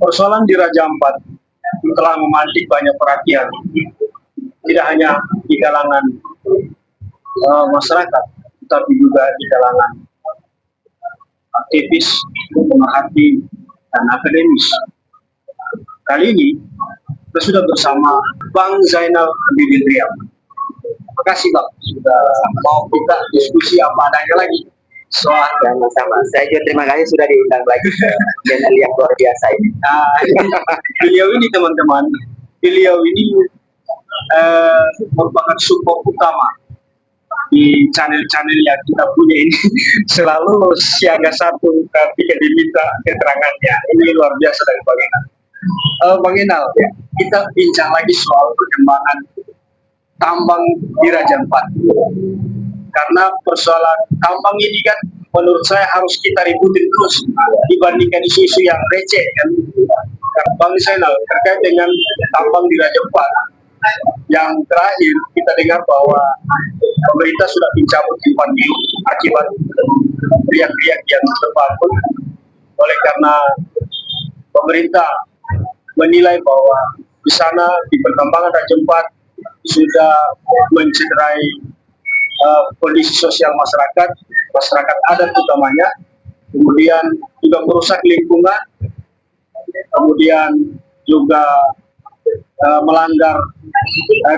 Persoalan di Raja Ampat telah memantik banyak perhatian, tidak hanya di kalangan masyarakat, tetapi juga di kalangan aktivis, pemerhati, dan akademis. Kali ini kita sudah bersama Bang Zainal Abidin Riam. Terima kasih Bang sudah mau kita diskusi apa adanya lagi soal sama-sama. Saya juga terima kasih sudah diundang lagi dengan yang luar biasa ini. Beliau ini teman-teman, beliau ini merupakan support utama di channel-channel yang kita punya ini. Selalu siaga satu ketika diminta keterangannya. Ini luar biasa dari Bang Enal. Bang Enal, ya, kita bincang lagi soal perkembangan tambang di Raja Ampat. Karena persoalan tambang ini kan menurut saya harus kita ributin terus dibandingkan isu-isu yang receh kan. Bang Zainal, terkait dengan tambang di Raja Ampat, yang terakhir kita dengar bahwa pemerintah sudah mencabut impannya akibat riak-riak yang terbangun oleh karena pemerintah menilai bahwa di sana di pertambangan Raja Ampat sudah mencederai kondisi sosial masyarakat adat utamanya, kemudian juga merusak lingkungan, kemudian juga melanggar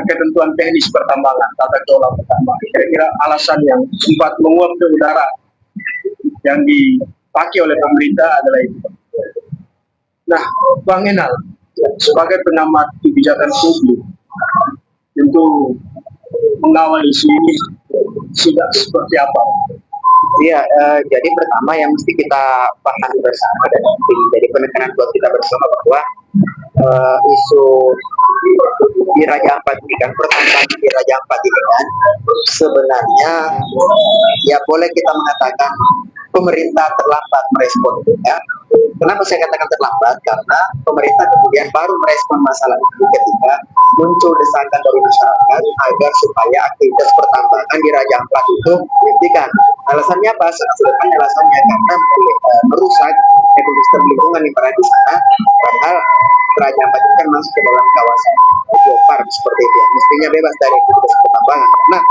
ketentuan teknis pertambangan, tata kelola pertambangan. Kira-kira alasan yang sempat menguap ke udara yang dipakai oleh pemerintah adalah itu. Nah, Bang Enal, sebagai pengamat kebijakan publik, tentu mengawal isu ini sudah seperti apa? Iya, jadi pertama yang mesti kita pahami bersama dan jadi penekanan buat kita bersama bahwa isu di Raja Ampat ini kan, pertambangan di Raja Ampat ini kan sebenarnya ya boleh kita mengatakan pemerintah terlambat merespon, ya. Kenapa saya katakan terlambat? Karena pemerintah kemudian baru merespon masalah itu ketika muncul desakan dari masyarakat agar supaya aktivitas pertambangan di Raja Ampat itu dihentikan. Alasannya apa? Sebetulnya alasannya karena merusak ekosistem lingkungan yang berada di sana. Padahal Raja Ampat itu kan masuk ke dalam kawasan geopark seperti itu. Mestinya bebas dari aktivitas pertambangan. Nah,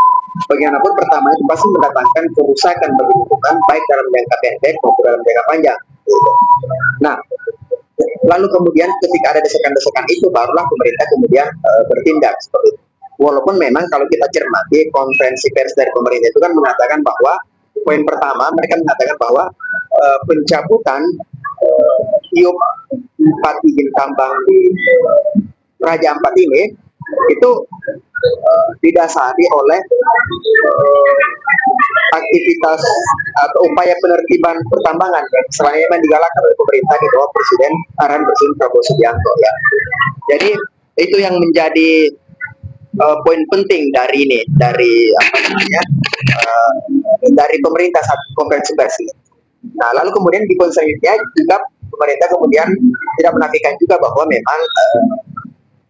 bagaimanapun pertama itu pasti mendatangkan kerusakan bagi lingkungan baik dalam jangka pendek maupun dalam jangka panjang. Nah, lalu kemudian ketika ada desakan-desakan itu barulah pemerintah kemudian bertindak seperti itu. Walaupun memang kalau kita cermati konferensi pers dari pemerintah itu kan mengatakan bahwa poin pertama mereka mengatakan bahwa pencabutan tiup 4 izin tambang di Raja Ampat ini itu didasari oleh aktivitas atau upaya penertiban pertambangan yang selama ini digalakkan oleh pemerintah di bawah arahan Presiden Prabowo Subianto, ya. Jadi itu yang menjadi poin penting dari ini, dari dari pemerintah saat konferensi pers. Nah, lalu kemudian di poin selanjutnya juga pemerintah kemudian tidak menafikan juga bahwa memang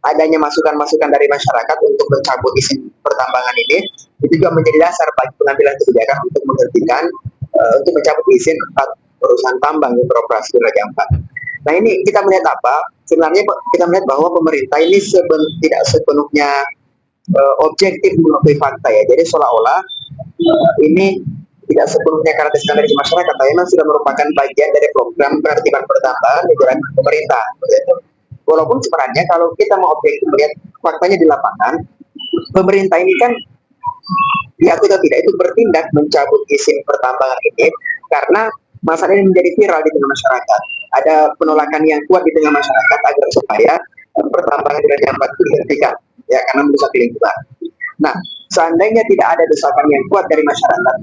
adanya masukan-masukan dari masyarakat untuk mencabut izin pertambangan ini itu juga menjadi dasar bagi pengambilan kebijakan untuk menghentikan untuk mencabut izin 4 perusahaan tambang yang beroperasi di Raja Ampat. Nah, ini kita melihat apa? Sebenarnya kita melihat bahwa pemerintah ini tidak sepenuhnya objektif mengakui fakta, ya. Jadi seolah-olah ini tidak sepenuhnya karena desakan dari masyarakat, tapi memang sudah merupakan bagian dari program penertiban pertambangan di pemerintah. Walaupun sebenarnya kalau kita mau objektif melihat faktanya di lapangan, pemerintah ini kan diakui atau tidak itu bertindak mencabut izin pertambangan ini karena masalah ini menjadi viral di tengah masyarakat. Ada penolakan yang kuat di tengah masyarakat agar supaya pertambangan di Raja Ampat itu dihentikan, ya, karena merusak lingkungan. Nah, seandainya tidak ada desakan yang kuat dari masyarakat,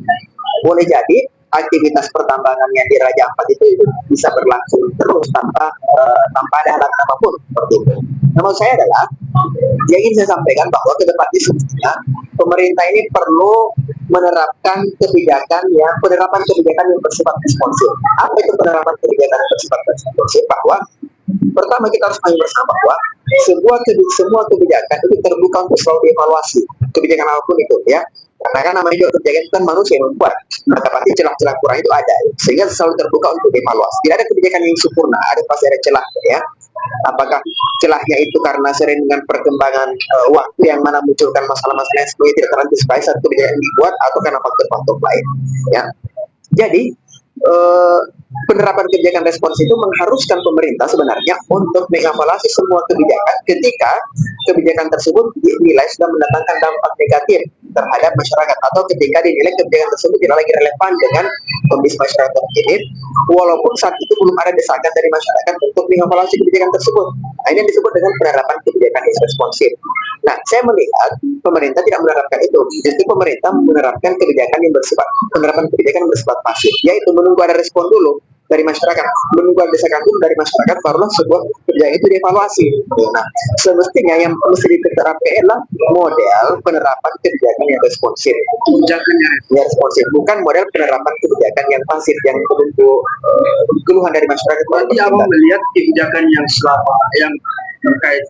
boleh jadi aktivitas pertambangan yang di Raja Ampat itu bisa berlangsung terus tanpa ada halangan apapun seperti itu. Namun saya adalah yang ingin saya sampaikan bahwa ke depan sebenarnya pemerintah ini perlu menerapkan penerapan kebijakan yang bersifat responsif. Apa itu penerapan kebijakan yang bersifat responsif? Bahwa pertama kita harus pahami bersama bahwa semua kebijakan itu terbuka untuk selalu dievaluasi, kebijakan apapun itu, ya. Karena kan namanya juga kebijakan itu kan manusia yang membuat, maka pasti celah-celah kurang itu ada, sehingga selalu terbuka untuk dievaluasi. Tidak ada kebijakan yang sempurna, ada pasti ada celah, ya. Apakah celahnya itu karena sering dengan perkembangan waktu yang mana munculkan masalah-masalah yang sebelumnya tidak terantisipasi saat kebijakan dibuat, atau karena faktor-faktor lain, ya. Jadi eh, penerapan kebijakan respons itu mengharuskan pemerintah sebenarnya untuk mengevaluasi semua kebijakan ketika kebijakan tersebut dinilai sudah mendatangkan dampak negatif terhadap masyarakat, atau ketika dinilai kebijakan tersebut tidak lagi relevan dengan kondisi masyarakat ini, walaupun saat itu belum ada desakan dari masyarakat untuk mengevaluasi kebijakan tersebut. Nah, ini yang disebut dengan penerapan kebijakan responsif. Nah, saya melihat pemerintah tidak menerapkan itu. Justru pemerintah menerapkan kebijakan yang bersifat penerapan kebijakan yang bersifat pasif, yaitu menunggu ada respon dulu dari masyarakat, menunggu ada desakan dulu dari masyarakat, barulah sebuah kebijakan itu dievaluasi. Nah, semestinya yang mesti diterapkan adalah model penerapan kebijakan yang responsif, yang responsif, bukan model penerapan kebijakan yang pasif yang menunggu keluhan dari masyarakat. Berarti abang melihat kebijakan yang selama yang terkait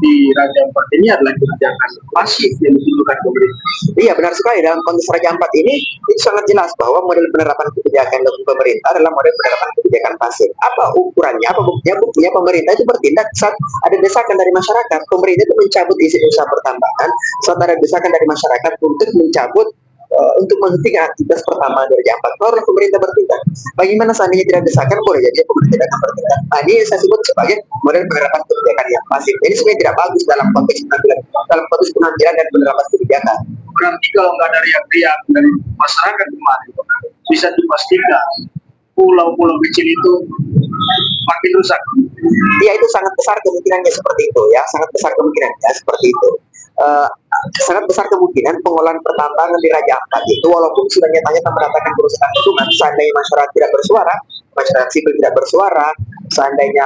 di Raja Ampat ini adalah kebijakan pasif yang ditunjukkan pemerintah. Iya, benar sekali. Dalam konteks Raja Ampat ini itu sangat jelas bahwa model penerapan kebijakan dari pemerintah adalah model penerapan kebijakan pasif. Apa ukurannya? Apa buktinya? Buktinya pemerintah itu bertindak saat ada desakan dari masyarakat. Pemerintah itu mencabut izin usaha pertambangan saat ada desakan dari masyarakat untuk mencabut untuk menghentikan aktivitas pertambangan dari Raja Ampat. Barulah pemerintah bertindak. Bagaimana seandainya tidak desakan, boleh jadi pemerintah tidak akan bertindak. Nah, ini saya sebut sebagai model penerapan kebijakan yang pasif. Ini sebenarnya tidak bagus dalam konteks penampilan dan penerapan kebijakan. Berarti kalau nggak ada riak-riak dari masyarakat kemarin, bisa dipastikan pulau-pulau kecil itu makin rusak. Ya, itu sangat besar kemungkinannya seperti itu, ya, sangat besar kemungkinannya seperti itu. Sangat besar kemungkinan pengolahan pertambangan di Raja Ampat itu, walaupun sudah nyata-nyata mendatangkan kerusakan lingkungan, seandainya masyarakat tidak bersuara, masyarakat sipil tidak bersuara, seandainya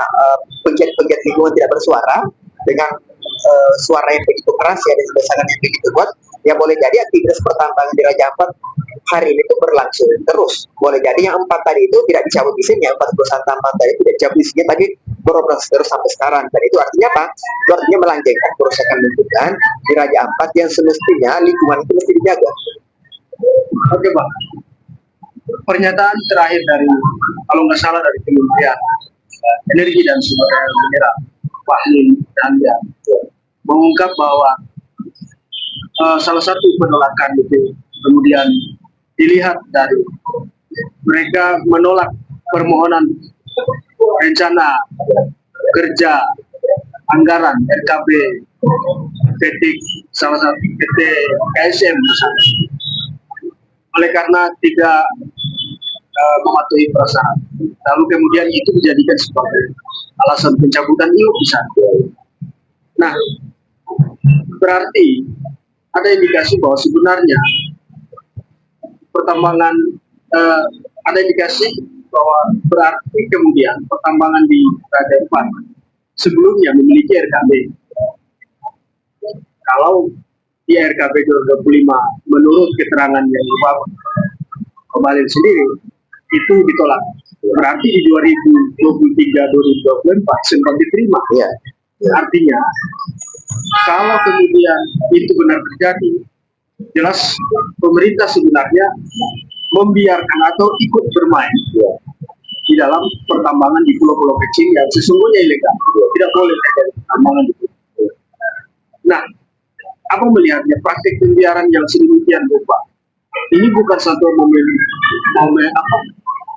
pegiat-pegiat lingkungan tidak bersuara dengan suara yang begitu keras, ya, dan desakan yang begitu kuat, ya boleh jadi aktivitas pertambangan di Raja Ampat hari ini itu berlangsung terus. Boleh jadi yang 4 tadi itu tidak dicabut izinnya, 4 perusahaan tambang tadi tidak dicabut izinnya, tapi beroperasi terus sampai sekarang. Dan itu artinya apa? Itu artinya melanjutkan kerusakan lingkungan di Raja Ampat yang semestinya lingkungan itu mesti dijaga. Oke, Bang. Pernyataan terakhir dari, kalau nggak salah, dari Kementerian Energi dan Sumber Daya Mineral, Pak Lin Danja, mengungkap bahwa salah satu penolakan itu kemudian dilihat dari mereka menolak permohonan rencana kerja anggaran RKB PT, salah satu PT KSM misalnya, oleh karena tidak mematuhi prasyarat. Lalu kemudian itu dijadikan sebagai alasan pencabutan IO misalnya. Nah, berarti ada indikasi bahwa sebenarnya pertambangan ada indikasi bahwa berarti kemudian pertambangan di Raja Ampat sebelumnya memiliki RKB. Kalau di RKB 2025 menurut keterangan yang Bapak kembali sendiri itu ditolak. Berarti di 2023-2024 sempat diterima. Ya. Artinya kalau kemudian itu benar terjadi, jelas pemerintah sebenarnya membiarkan atau ikut bermain di dalam pertambangan di pulau-pulau kecil yang sesungguhnya ilegal. Tidak boleh terjadi pertambangan di pulau. Nah, apa melihatnya praktik pembiaran yang sedemikian rupa? Ini bukan satu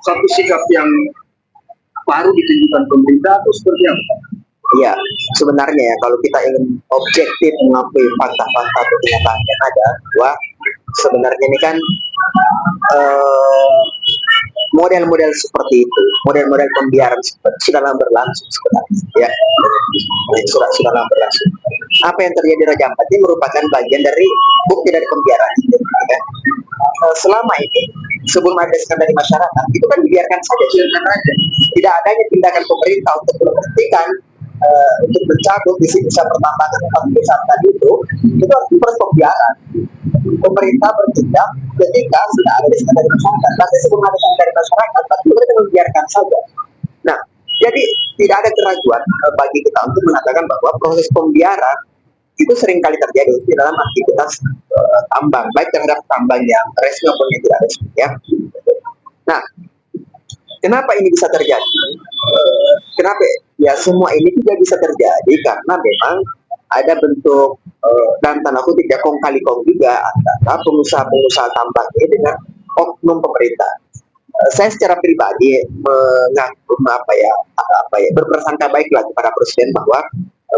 satu sikap yang baru ditunjukkan pemerintah atau seperti apa? Ya, sebenarnya ya, kalau kita ingin objektif mengakui fakta-fakta atau kenyataan yang ada, bahwa sebenarnya ini kan model-model seperti itu, model-model pembiaran sudah lama berlangsung sebenarnya, ya, sudah lama berlangsung. Apa yang terjadi di Raja Ampat ini merupakan bagian dari bukti dari pembiaran itu, ya. Selama ini sebelum ada desakan dari masyarakat itu kan dibiarkan saja, tidak adanya tindakan pemerintah untuk menghentikan untuk mencabut izin usaha pertambangan 4 perusahaan tadi itu proses pembiaran. Pemerintah bertindak ketika sudah ada desakan dari masyarakat, tapi sebelum ada desakan dari masyarakat, tapi mereka membiarkan saja. Nah, jadi tidak ada keraguan bagi kita untuk mengatakan bahwa proses pembiaran itu sering kali terjadi di dalam aktivitas tambang, baik terhadap tambang yang resmi maupun yang tidak resmi ya. Nah, kenapa ini bisa terjadi? Kenapa ya semua ini juga bisa terjadi karena memang ada bentuk dalam tanda kutip ya kong kali kong juga antara pengusaha-pengusaha tambang ini dengan oknum pemerintah. Saya secara pribadi mengaku berprasangka baiklah kepada Presiden bahwa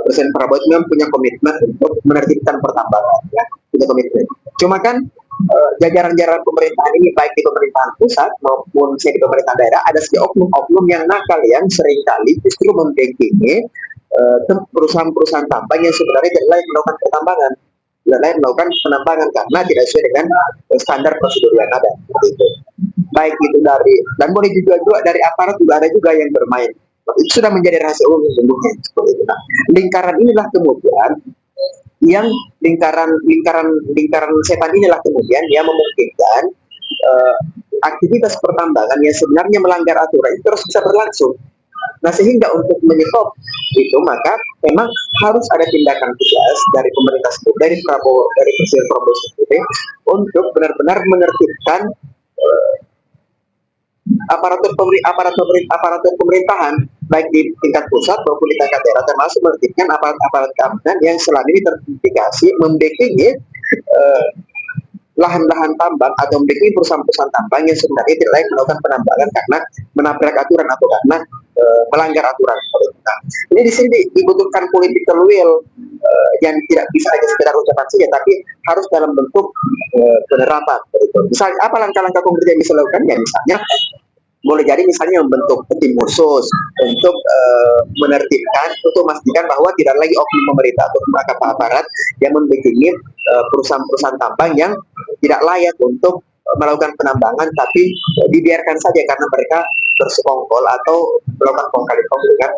Presiden Prabowo itu memang punya komitmen untuk menertibkan pertambangan ya, punya komitmen. Cuma kan jajaran-jajaran pemerintahan ini baik di pemerintahan pusat maupun di pemerintahan daerah ada sedikit oknum-oknum yang nakal yang seringkali justru membackingi perusahaan-perusahaan tambang yang sebenarnya tidak layak melakukan pertambangan, tidak layak melakukan penambangan karena tidak sesuai dengan standar prosedur yang ada. Itu. Baik itu dari dan boleh juga dari aparat juga ada juga yang bermain. Itu sudah menjadi rahasia umum sesungguhnya. Nah, lingkaran inilah kemudian yang lingkaran setan inilah kemudian yang memungkinkan aktivitas pertambangan yang sebenarnya melanggar aturan itu terus bisa berlangsung. Nah sehingga untuk menyetop itu maka memang harus ada tindakan tegas dari pemerintah sendiri, dari Presiden Prabowo sendiri untuk benar-benar menertibkan aparatur pemerintahan baik di tingkat pusat maupun di tingkat daerah termasuk menertibkan aparat keamanan yang selama ini terindikasi membackingi lahan-lahan tambang atau memiliki perusahaan-perusahaan tambang yang sebenarnya tidak layak melakukan penambangan karena menabrak aturan atau karena melanggar aturan. Nah, ini di sini dibutuhkan political will yang tidak bisa hanya sekedar ucapan saja, tapi harus dalam bentuk penerapan. Misalnya apa langkah-langkah konkret yang bisa dilakukan? Ya misalnya boleh jadi misalnya membentuk tim khusus untuk menertibkan, untuk memastikan bahwa tidak lagi oknum pemerintah atau aparat yang membackingi perusahaan-perusahaan tambang yang tidak layak untuk melakukan penambangan, tapi dibiarkan saja karena mereka bersekongkol atau melakukan kong kali kong dengan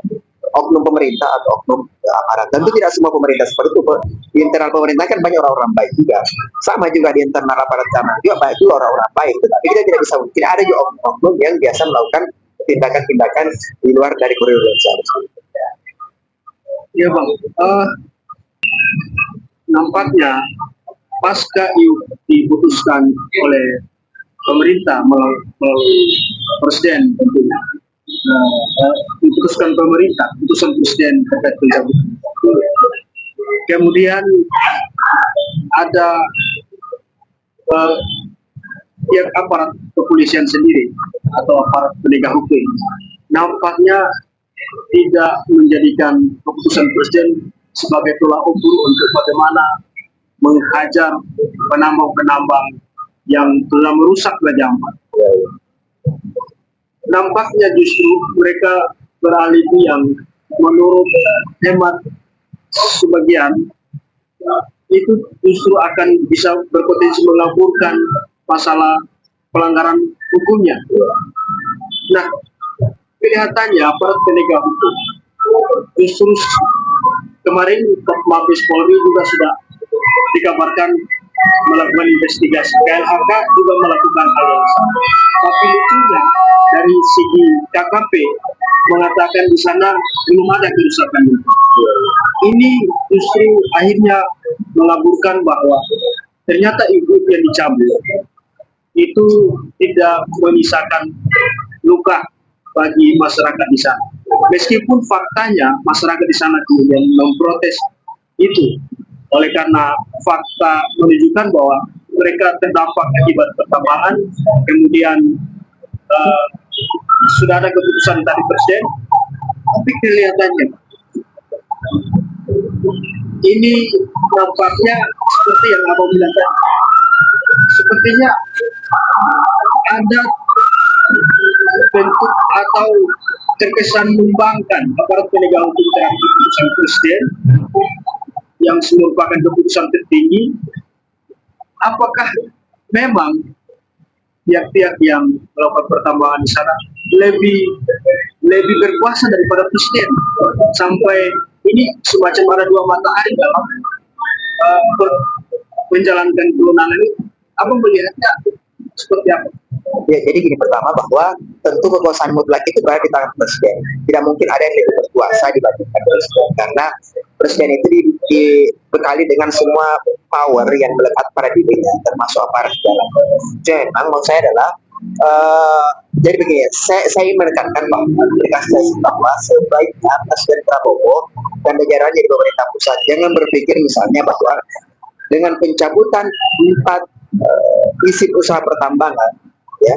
oknum pemerintah atau oknum aparat. Tentu tidak semua pemerintah seperti itu. Di internal pemerintah kan banyak orang-orang baik juga. Sama juga di internal aparat keamanan juga banyak juga orang-orang baik. Tetapi kita tidak bisa, tidak ada juga oknum yang biasa melakukan tindakan-tindakan di luar dari koridor yang seharusnya. Ya bang, nampaknya pasca diputuskan oleh pemerintah melalui presiden tentunya, diputuskan pemerintah, putusan presiden terkait pencabutan. Kemudian ada pihak aparat kepolisian sendiri atau aparat penegak hukum nampaknya tidak menjadikan keputusan presiden sebagai tolak ukur untuk bagaimana menghajar penambang-penambang yang telah merusak Gajah. Nampaknya justru mereka beralibi yang menurut hemat sebagian itu justru akan bisa berpotensi mengaburkan masalah pelanggaran hukumnya. Nah, kelihatannya aparat penegak hukum justru kemarin Mabes Polri juga sudah dikabarkan melakukan investigasi. KLHK juga melakukan hal yang sama. Tapi lucunya dari segi KKP mengatakan di sana belum ada kerusakan. Ini justru akhirnya mengaburkan bahwa ternyata ibu yang dicabut itu tidak menyisakan luka bagi masyarakat di sana. Meskipun faktanya masyarakat di sana kemudian memprotes itu, oleh karena fakta menunjukkan bahwa mereka terdampak akibat pertambangan, kemudian sudah ada keputusan dari presiden, tapi kelihatannya ini nampaknya seperti yang Abang bilang tadi, sepertinya ada bentuk atau terkesan membangkang aparat penegak hukum terhadap keputusan presiden yang merupakan keputusan tertinggi. Apakah memang pihak-pihak yang melakukan pertambangan di sana lebih berkuasa daripada presiden sampai ini semacam ada dua mata air dalam menjalankan kewenangan ini? Abang melihatnya seperti apa? Ya, jadi gini, pertama bahwa tentu kekuasaan mutlak itu berada di tangan presiden. Tidak mungkin ada yang lebih berkuasa dibandingkan presiden, karena presiden itu dibekali dengan semua power yang melekat pada dirinya, termasuk aparat di dalam. Jadi memang menurut saya adalah jadi begini, saya ingin menekankan bahwa sebaiknya Presiden Prabowo dan jajarannya di pemerintah pusat jangan berpikir misalnya bahwa dengan pencabutan 4 izin usaha pertambangan, ya,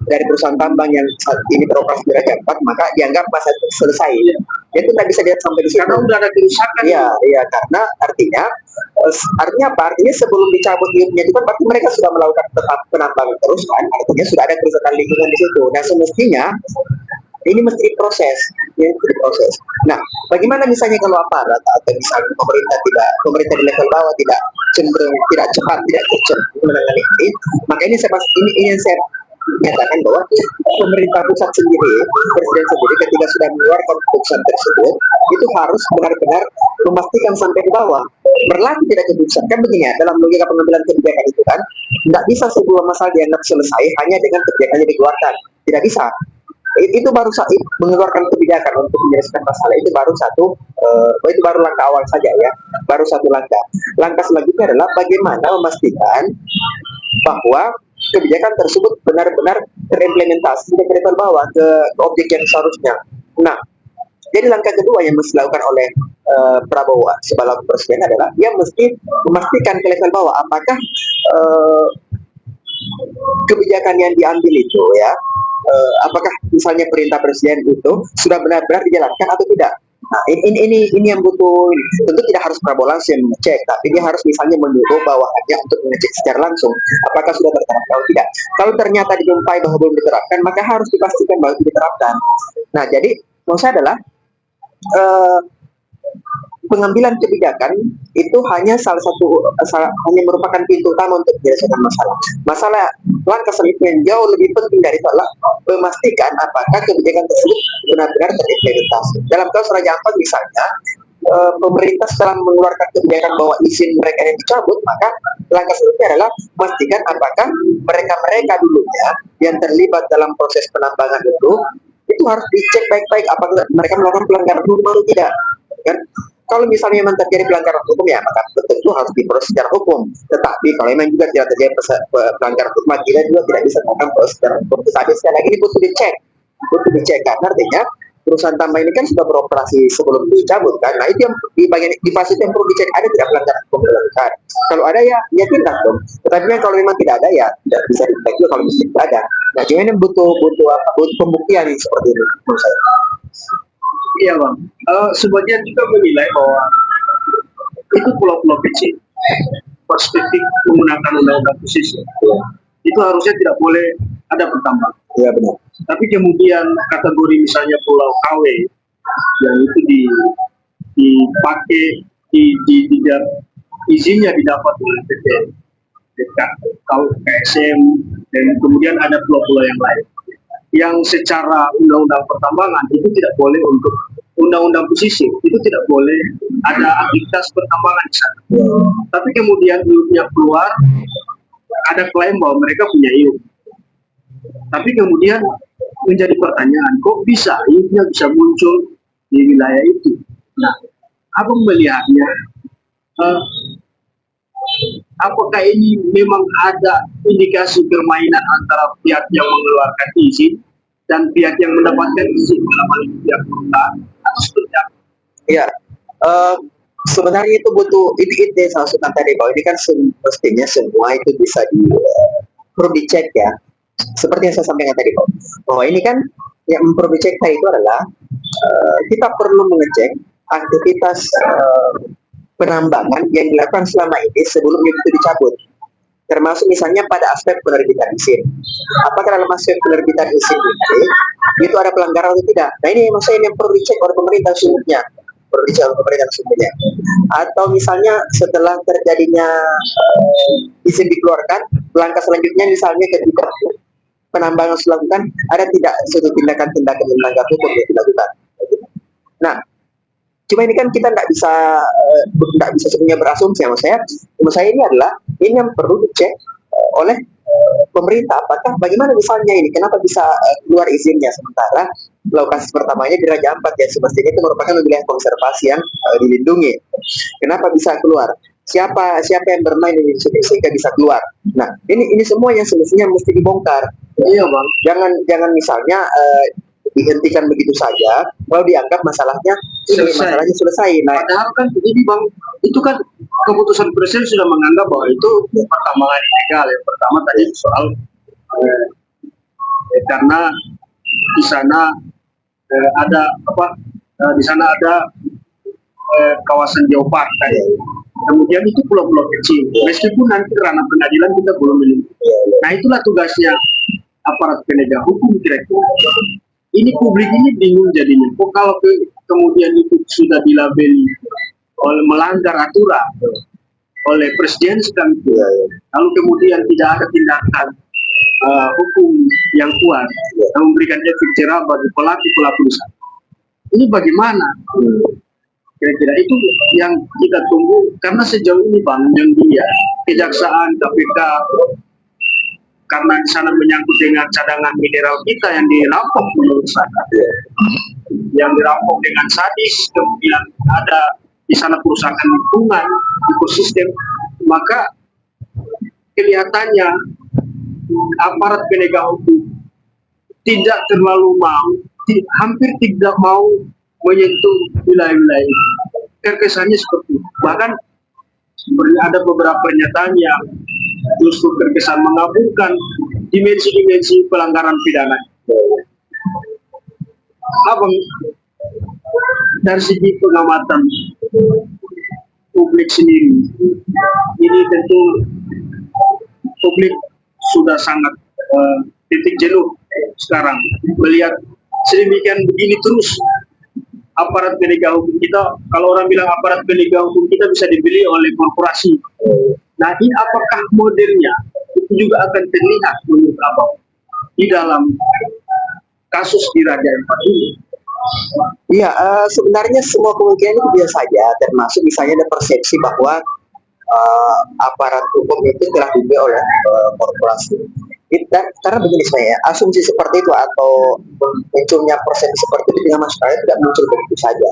dari perusahaan tambang yang saat ini beroperasi di Raja Ampat, maka dianggap masa itu selesai. Itu tidak bisa dilihat sampai di situ. Karena udah ada kerusakan. Iya, iya, karena artinya apa? Artinya sebelum dicabut izinnya itu kan berarti mereka sudah melakukan tetap penambangan terus kan, artinya sudah ada kerusakan lingkungan di situ. Nah, semestinya ini mesti diproses, ya, diproses. Nah, bagaimana misalnya kalau aparat atau misalnya pemerintah di level bawah tidak cenderung, tidak cepat, tidak kecil menangani ini, maka ini yang saya menyatakan bahwa pemerintah pusat sendiri, presiden sendiri ketika sudah mengeluarkan keputusan tersebut, itu harus benar-benar memastikan sampai ke bawah berlaku tidak keputusan. Kan begini ya, dalam logika pengambilan kebijakan itu kan, tidak bisa sebuah masalah dianggap selesai hanya dengan kebijakan yang dikeluarkan. Tidak bisa. Itu baru mengeluarkan kebijakan untuk menyelesaikan masalah itu baru itu baru langkah awal saja ya, baru satu langkah. Langkah selanjutnya adalah bagaimana memastikan bahwa kebijakan tersebut benar-benar terimplementasi ke level bawah, ke objek yang seharusnya. Nah, jadi langkah kedua yang mesti dilakukan oleh Prabowo sebagai presiden adalah dia mesti memastikan ke level bawah apakah kebijakan yang diambil itu ya, apakah misalnya perintah presiden itu sudah benar-benar dijalankan atau tidak. Nah, ini yang butuh. Tentu tidak harus Prabowo langsung mengecek, tapi dia harus misalnya menyuruh bawahannya untuk mengecek secara langsung apakah sudah terterapkan atau tidak. Kalau ternyata dijumpai bahwa belum diterapkan, maka harus dipastikan bahwa itu diterapkan. Nah, jadi maksud saya adalah pengambilan kebijakan itu hanya hanya merupakan pintu utama untuk menyelesaikan masalah. Masalah langkah selanjutnya yang jauh lebih penting dari itu adalah memastikan apakah kebijakan tersebut benar-benar terimplementasi. Dalam kasus Raja Ampat misalnya, pemerintah setelah mengeluarkan kebijakan bahwa izin mereka yang dicabut, maka langkah selanjutnya adalah memastikan apakah mereka dulunya yang terlibat dalam proses penambangan itu harus dicek baik-baik apakah mereka melakukan pelanggaran hukum atau tidak. Kan? Kalau misalnya memang terjadi pelanggaran hukum ya maka tentu harus diproses secara hukum. Tetapi kalau memang juga tidak terjadi pelanggaran hukum, kita juga tidak bisa melakukan proses secara hukum. Tapi sekali lagi ini butuh dicek karena artinya perusahaan tambang ini kan sudah beroperasi sebelum dicabut kan. Nah, itu yang di fase itu yang perlu dicek, ada tidak pelanggaran hukum dilakukan. Kalau ada ya tindak dong. Tetapi kan kalau memang tidak ada ya tidak bisa ditindak juga kalau misalnya tidak ada. Nah, cuma ini butuh pembuktian seperti ini menurut saya. Iya bang, sebagian juga menilai bahwa itu pulau-pulau kecil. Perspektif menggunakan undang-undang pesisir itu harusnya tidak boleh ada pertambangan. Iya benar. Tapi kemudian kategori misalnya Pulau KW yang itu dipakai izinnya didapat oleh PT KSM dan kemudian ada pulau-pulau yang lain yang secara undang-undang pertambangan itu tidak boleh untuk undang-undang pesisir itu tidak boleh ada aktivitas pertambangan di sana. Tapi kemudian iup-nya keluar, ada klaim bahwa mereka punya iup. Tapi kemudian menjadi pertanyaan, kok bisa iup-nya bisa muncul di wilayah itu? Nah, apa melihatnya? Apakah ini memang ada indikasi permainan antara pihak yang mengeluarkan izin dan pihak yang mendapatkan izin dalam hal ini pihak perusahaan atau seperti apa? Iya, sebenarnya itu butuh itu salah satu tadi bahwa ini kan mestinya semua itu bisa perlu dicek ya. Seperti yang saya sampaikan tadi bahwa ini kan yang perlu dicek tadi itu adalah kita perlu mengecek aktivitas penambangan yang dilakukan selama ini sebelum itu dicabut. Termasuk misalnya pada aspek penerbitan izin. Apakah dalam aspek penerbitan izin itu ada pelanggaran atau tidak? Nah, ini maksudnya yang perlu dicek oleh pemerintah sesungguhnya. Atau misalnya setelah terjadinya izin dikeluarkan, langkah selanjutnya misalnya ketika penambangan dilakukan, ada tidak suatu tindakan-tindakan yang melanggar hukum yang dilakukan. Nah, cuma ini kan kita nggak bisa sepenuhnya berasumsi. Menurut saya ini adalah ini yang perlu dicek oleh pemerintah, apakah bagaimana misalnya ini, kenapa bisa keluar izinnya sementara lokasi pertamanya di Raja Ampat ya, semestinya itu merupakan wilayah konservasi yang dilindungi. Kenapa bisa keluar? Siapa siapa yang bermain ini sehingga bisa keluar? Nah, ini semua yang semestinya mesti dibongkar. Iya bang. Jangan misalnya dihentikan begitu saja, kalau dianggap masalahnya masalahnya selesai. Nah, Padahal kan begini bang, itu kan keputusan presiden sudah menganggap bahwa itu pertambangan ilegal. Yang pertama tadi soal karena di sana ada apa? Di sana ada kawasan geopark kan. Kemudian itu pulau-pulau kecil. Meskipun nanti ranah pengadilan kita belum miliki. Nah itulah tugasnya aparat penegak hukum kira-kira. Ini publik ini bingung jadinya. Kok kalau kemudian itu sudah dilabeli oleh melanggar aturan oleh presiden sedang itu, lalu kemudian tidak ada tindakan hukum yang kuat yang memberikan efek jerah bagi pelaku usaha. Ini bagaimana? Kira-kira itu yang kita tunggu, karena sejauh ini bang, yang dia kejaksaan, KPK, karena di sana menyangkut dengan cadangan mineral kita yang dirampok menurut saya, yang dirampok dengan sadis, kemudian ada di sana kerusakan lingkungan, ekosistem, maka kelihatannya aparat penegak hukum tidak terlalu mau, hampir tidak mau menyentuh wilayah-wilayah itu. Kesannya seperti itu. Bahkan ada beberapa pernyataan yang justru terkesan mengaburkan dimensi-dimensi pelanggaran pidana. Abang, dari segi pengamatan publik sendiri, ini tentu publik sudah sangat titik jenuh sekarang melihat sedemikian begini terus aparat penegak hukum kita. Kalau orang bilang aparat penegak hukum kita bisa dibeli oleh korporasi. Nah, ini apakah modelnya itu juga akan terlihat menurut Abang di dalam kasus di Raja Ampat ini? Iya, sebenarnya semua kemungkinan itu biasa saja, termasuk misalnya ada persepsi bahwa aparat hukum itu telah dibeli oleh korporasi. Karena begini saya, asumsi seperti itu atau munculnya persepsi seperti itu dengan masyarakat tidak muncul begitu saja.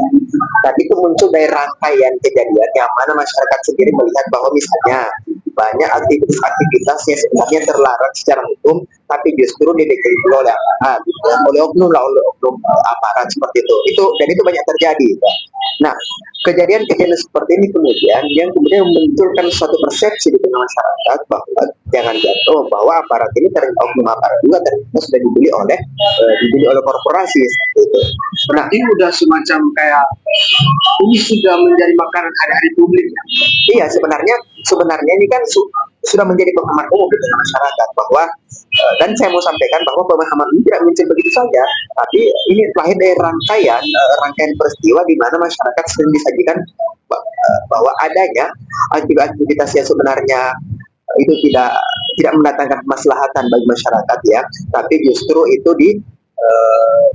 Tapi itu muncul dari rangkaian kejadian yang mana masyarakat sendiri melihat bahwa misalnya banyak aktivitas yang sebenarnya terlarang secara hukum, tapi justru didekati oleh aparat, oleh oknum aparat seperti itu. Dan itu banyak terjadi. Nah, kejadian-kejadian seperti ini kemudian yang memunculkan suatu persepsi di tengah masyarakat bahwa jangan jatuh bahwa aparat ini oknum aparat juga ternyata sudah dibeli oleh korporasi gitu. Nah, ini udah semacam kayak ini sudah menjadi makanan hari-hari publik. Iya, sebenarnya ini kan sudah menjadi pemahaman umum di tengah masyarakat bahwa dan saya mau sampaikan bahwa pemahaman ini tidak muncul begitu saja, tapi ini lahir dari rangkaian peristiwa di mana masyarakat sering disajikan bahwa adanya aktivitas yang sebenarnya itu tidak mendatangkan kemaslahatan bagi masyarakat ya, tapi justru itu di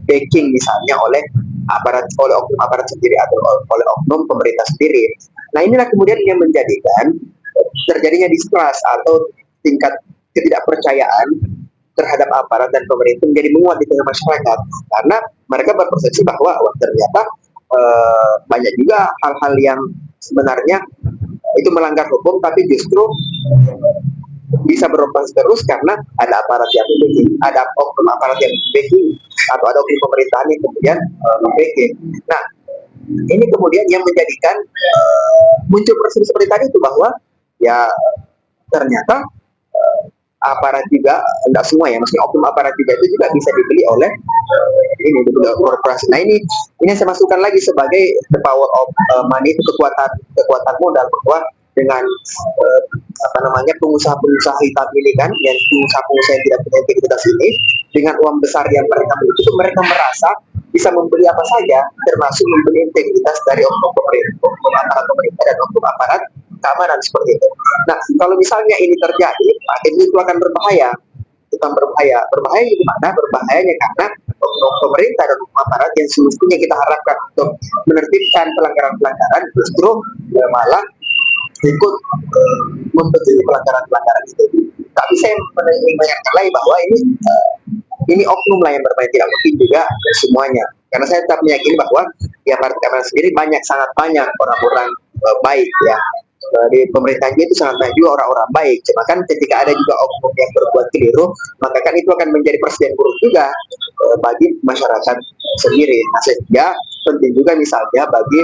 backing misalnya oleh oknum aparat sendiri atau oleh oknum pemerintah sendiri. Nah, inilah kemudian yang menjadikan terjadinya distrust atau tingkat ketidakpercayaan terhadap aparat dan pemerintah menjadi menguat di tengah masyarakat, karena mereka berpersepsi bahwa ternyata banyak juga hal-hal yang sebenarnya itu melanggar hukum tapi justru bisa beroperasi terus karena ada aparat yang backing, ada oknum aparat yang backing atau ada oknum pemerintahan yang kemudian backing. Nah, ini kemudian yang menjadikan muncul persepsi seperti tadi itu bahwa ya ternyata aparat juga, enggak semua ya, maksudnya oknum aparat juga itu juga bisa dibeli oleh korporasi. Nah, ini saya masukkan lagi sebagai the power of money, itu kekuatan modal, bahwa dengan pengusaha hitam ini kan, yang pengusaha yang tidak punya integritas ini, dengan uang besar yang mereka miliki itu mereka merasa bisa membeli apa saja, termasuk membeli integritas dari oknum aparat pemerintah dan oknum aparat keamanan seperti itu. Nah, kalau misalnya ini terjadi, akhirnya itu akan berbahaya. Berbahaya gimana? Berbahayanya karena oknum pemerintah dan oknum aparat yang semestinya kita harapkan untuk menertibkan pelanggaran-pelanggaran justru malah ikut membentuk pelanggaran-pelanggaran itu. Tapi saya mengingatkan lagi bahwa ini oknum lah yang bermain, tidak mungkin juga semuanya. Karena saya tetap meyakini bahwa di aparat keamanan sendiri sangat banyak orang-orang baik ya. Di pemerintahan itu sangat banyak juga orang-orang baik. Cuma kan ketika ada juga oknum yang berbuat keliru, maka kan itu akan menjadi presiden buruk juga bagi masyarakat sendiri. Nah, sehingga penting juga misalnya bagi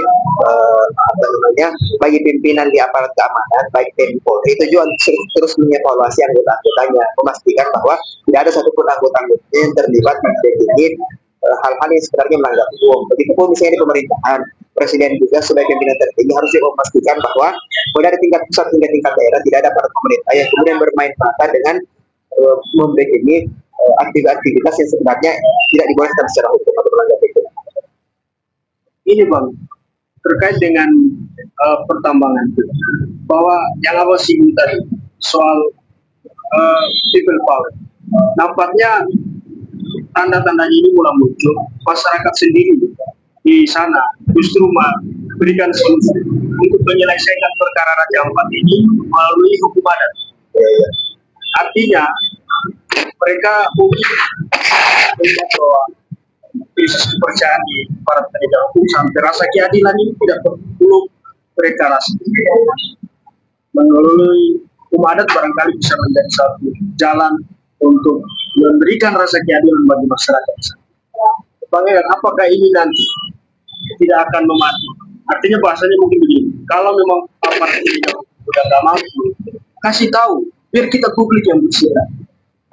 bagi pimpinan di aparat keamanan baik TNI Polri itu juga terus mengevaluasi anggota-anggotanya, memastikan bahwa tidak ada satupun anggota-anggotanya yang terlibat menjadi hal-hal yang sebenarnya melanggar hukum. Begitupun misalnya di pemerintahan, presiden juga sebagai pimpinan tertinggi harus memastikan bahwa mulai dari tingkat pusat hingga tingkat daerah tidak ada aparat pemerintah yang kemudian bermain mata dengan membekini aktivitas yang sebenarnya tidak dibolehkan secara hukum atau melanggar hukum. Ini Bang, terkait dengan pertambangan, bahwa yang awal singgung tadi soal people power, nampaknya tanda-tanda ini mulai muncul. Masyarakat sendiri di sana justru memberikan solusi untuk menyelesaikan perkara Raja Ampat ini melalui hukum adat. Artinya mereka mungkin melihat bahwa krisis kepercayaan di para penegak hukum sampai rasa keadilan ini tidak perlu mereka rasa. Melalui hukum adat barangkali bisa menjadi satu jalan untuk memberikan rasa keadilan bagi masyarakat. Bang Egan, apakah ini nanti tidak akan memati? Artinya bahasanya mungkin begini, kalau memang aparat ini sudah tidak mampu, kasih tahu, biar kita publik yang bersikap.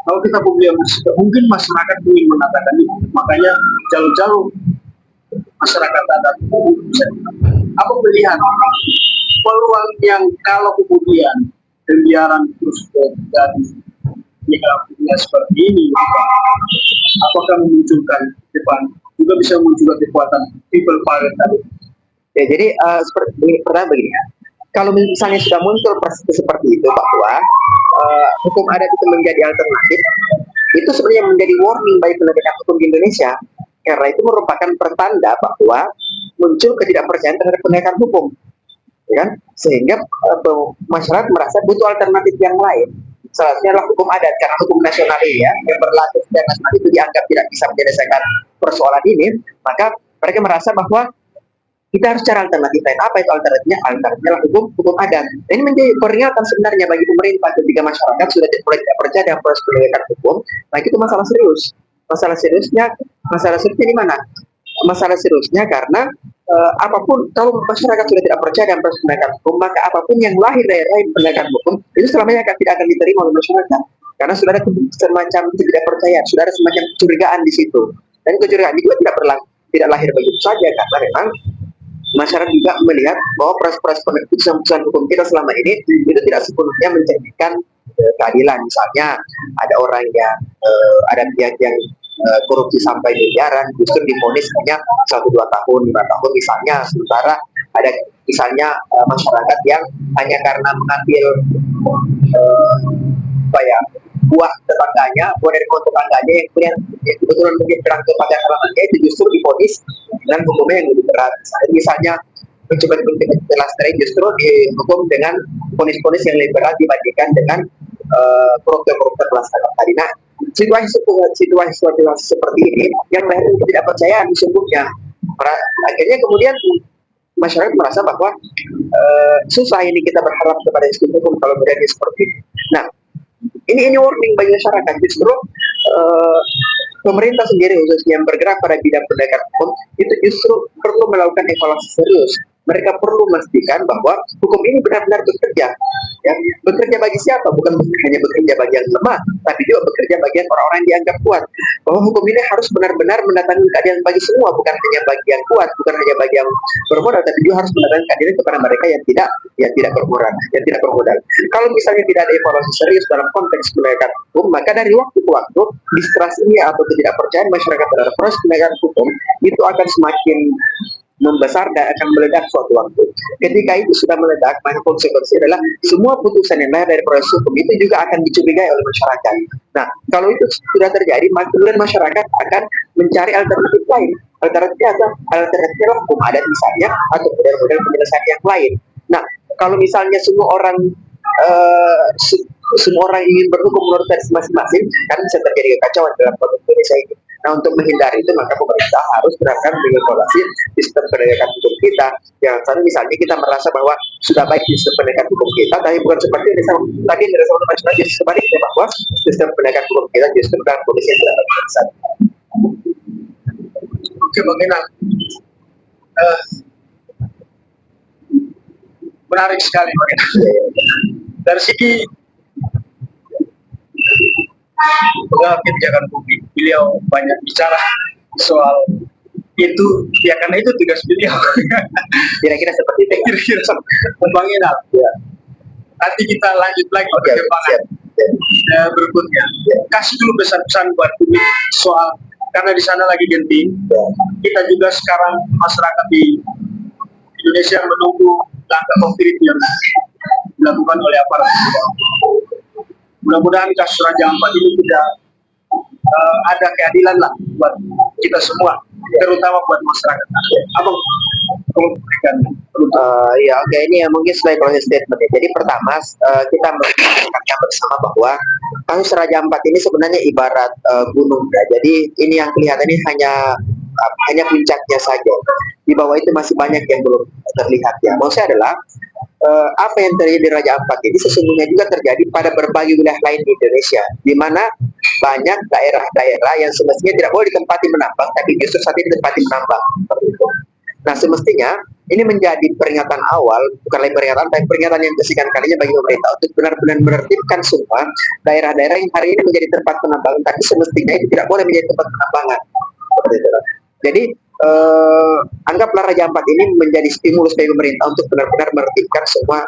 Kalau kita publik yang bersikap, mungkin masyarakat ingin mengatakan itu. Makanya jauh-jauh masyarakat adat bisa. Apa melihat peluang yang kalau kemudian pembiaran terus terjadi ya seperti ini, apakah memunculkan depan juga bisa memunculkan kekuatan people power tadi? Ya, jadi seperti ini, pertama begini ya. Kalau misalnya sudah muncul perspektif seperti itu bahwa hukum adat itu menjadi alternatif, itu sebenarnya menjadi warning bagi penegakan hukum di Indonesia, karena itu merupakan pertanda bahwa muncul ketidakpercayaan terhadap penegakan hukum, ya kan? Sehingga masyarakat merasa butuh alternatif yang lain. Salah satunya adalah hukum adat, karena hukum nasional ini ya yang berlaku secara nasional itu dianggap tidak bisa menyelesaikan persoalan ini, maka mereka merasa bahwa kita harus cari alternatif lain. Apa itu alternatifnya? Alternatifnya adalah hukum adat. Ini menjadi peringatan sebenarnya bagi pemerintah ketika masyarakat sudah mulai tidak percaya dengan proses penegakan hukum. Nah, itu masalah serius. Masalah seriusnya di mana? Masalah seriusnya karena apapun, kalau masyarakat sudah tidak percaya dengan proses penegakan hukum, maka apapun yang lahir dari penegakan hukum itu selamanya tidak akan diterima oleh masyarakat. Karena sudah ada semacam ketidakpercayaan, sudah ada semacam kecurigaan di situ. Dan kecurigaan itu tidak lahir begitu saja, karena memang masyarakat juga melihat bahwa proses putusan hukum kita selama ini itu tidak sepenuhnya mencerminkan keadilan. Misalnya ada orang yang ada pihak yang korupsi sampai miliaran justru divonis hanya 1-2 tahun 5 tahun misalnya, sementara ada misalnya masyarakat yang hanya karena mengambil buah dari tetangganya yang kemudian kebetulan mungkin kurang kepada alamannya, itu justru divonis dengan hukumnya yang lebih berat. Misalnya mencoba dipelasari justru dihukum dengan vonis-vonis yang lebih berat dibandingkan dengan koruptor kelas kakap tadi. Nah, situasi seperti ini yang melahirkan ketidakpercayaan sesungguhnya. Akhirnya kemudian masyarakat merasa bahwa susah ini kita berharap kepada sistem hukum kalau berani seperti ini. Nah, ini warning bagi masyarakat. Justru pemerintah sendiri khususnya yang bergerak pada bidang penegakan hukum itu justru perlu melakukan evaluasi serius. Mereka perlu memastikan bahwa hukum ini benar-benar bekerja. Ya, bekerja bagi siapa? Bukan hanya bekerja bagi yang lemah, tapi juga bekerja bagi orang-orang yang dianggap kuat. Bahwa hukum ini harus benar-benar mendatangkan keadilan bagi semua, bukan hanya bagi yang kuat, bukan hanya bagi yang bermodal, tapi juga harus mendatangkan keadilan kepada mereka yang tidak bermodal. Kalau misalnya tidak ada evaluasi serius dalam konteks penegakan hukum, maka dari waktu ke waktu distrasinya atau ketidakpercayaan masyarakat terhadap proses penegakan hukum itu akan semakin membesar dan akan meledak suatu waktu. Ketika itu sudah meledak, maka konsekuensinya adalah semua putusan yang lahir dari proses hukum itu juga akan dicurigai oleh masyarakat. Nah, kalau itu sudah terjadi, maka kemudian masyarakat akan mencari alternatif lain. Alternatifnya hukum adat misalnya, atau model-model penyelesaian yang lain. Nah, kalau misalnya semua orang semua orang ingin berhukum menurut versi masing-masing, kan bisa terjadi kekacauan dalam konteks Indonesia ini. Nah, untuk menghindari itu maka pemerintah harus benar-benar mengevaluasi sistem penegakan hukum kita. Yang sana misalnya kita merasa bahwa sudah baik sistem penegakan hukum kita, tapi bukan seperti yang tadi dari sama masyarakat, justru sebaliknya bahwa sistem penegakan hukum kita justru dalam kondisi yang tidak baik. Oke, bagaimana? Menarik sekali bagaimana. Dari segi pegawai kebijakan publik, beliau banyak bicara soal itu, ya karena itu tugas beliau. Kira-kira seperti itu. Kira-kira Bang Inal, Ya. nanti kita lanjut lagi Oke, perkembangan berikutnya. Kasih dulu pesan-pesan buat publik soal, karena di sana lagi genting. Kita juga sekarang masyarakat di Indonesia menunggu langkah konkret yang dilakukan oleh aparat. Mudah-mudahan kasus Raja Ampat ini tidak ada keadilan lah buat kita semua, terutama buat masyarakat. Abang, memberikan Ya oke, ini ya mungkin sebagai closing statement ya. Jadi pertama kita mengatakan bersama bahwa kasus Raja Ampat ini sebenarnya ibarat gunung ya. Jadi ini yang kelihatan ini hanya puncaknya saja. Di bawah itu masih banyak yang belum terlihat ya. Maksudnya adalah apa yang terjadi di Raja Ampat ini sesungguhnya juga terjadi pada berbagai wilayah lain di Indonesia, di mana banyak daerah-daerah yang semestinya tidak boleh ditempati menambang, tapi justru saat ini ditempati menambang. Seperti itu. Nah, semestinya ini menjadi peringatan awal, bukan lagi peringatan, tapi peringatan yang kesekian kalinya bagi pemerintah untuk benar-benar menertibkan semua daerah-daerah yang hari ini menjadi tempat penambangan, tapi semestinya itu tidak boleh menjadi tempat penambangan. Seperti itu. Jadi, anggaplah Raja Ampat ini menjadi stimulus bagi pemerintah untuk benar-benar menertibkan semua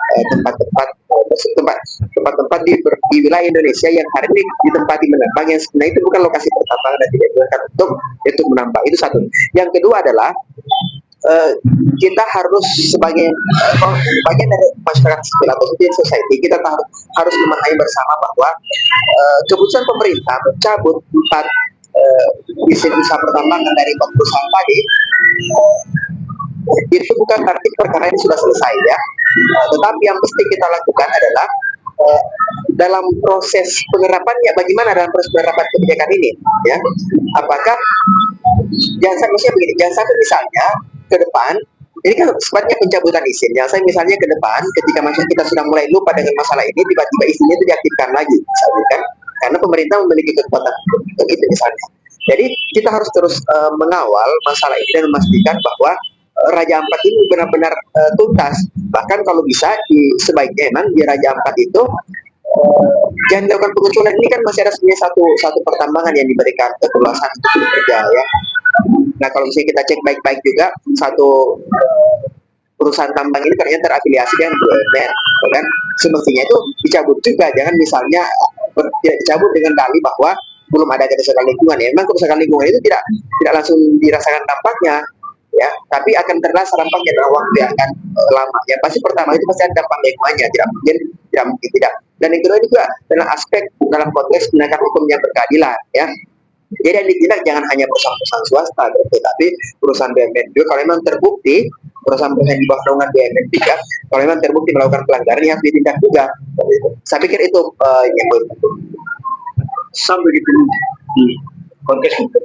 tempat-tempat di wilayah Indonesia yang hari ini ditempati menambang, yang sebenarnya itu bukan lokasi pertambangan dan tidak digunakan untuk menambang. Itu satu. Yang kedua adalah kita harus sebagai bagian dari masyarakat sipil atau civil society, kita harus memaknai bersama bahwa keputusan pemerintah mencabut 4 izin usaha pertambangan dari perusahaan tadi itu bukan berarti perkara ini sudah selesai ya. Tetapi yang mesti kita lakukan adalah dalam proses penerapannya, bagaimana dalam proses penerapan kebijakan ini ya, apakah jangan sampai misalnya ke depan ini kan sifatnya pencabutan izin. Jangan sampai misalnya ke depan ketika masyarakat kita sudah mulai lupa dengan masalah ini, tiba-tiba izinnya itu diaktifkan lagi misalnya kan, karena pemerintah memiliki kekuatan untuk itu misalnya. Jadi kita harus terus mengawal masalah ini dan memastikan bahwa Raja Ampat ini benar-benar tuntas. Bahkan kalau bisa sebaiknya memang di Raja Ampat itu jangan dilakukan penguculan. Ini kan masih ada sebenarnya satu pertambangan yang diberikan keluasan untuk bekerja ya. Nah, kalau misalnya kita cek baik-baik juga, satu perusahaan tambang ini ternyata terafiliasi dengan BUMN, kan? Semestinya itu dicabut juga. Jangan misalnya tidak dicabut dengan dalih bahwa belum ada kerusakan lingkungan. Ya, memang kerusakan lingkungan itu tidak langsung dirasakan dampaknya, ya, tapi akan terasa dampaknya dalam waktu yang akan lama. Ya, pasti pertama itu pasti ada dampak lingkungannya, tidak mungkin tidak. Dan yang kedua juga dalam aspek dalam konteks penegakan hukum yang berkeadilan, ya. Jadi yang ditindak jangan hanya perusahaan-perusahaan swasta, tetapi perusahaan BUMN juga. Kalau memang terbukti perusahaan-perusahaan di bawah naungan BUMN juga, kalau memang terbukti melakukan pelanggaran, yang harus ditindak juga. Saya pikir itu yang sampai di konteks itu.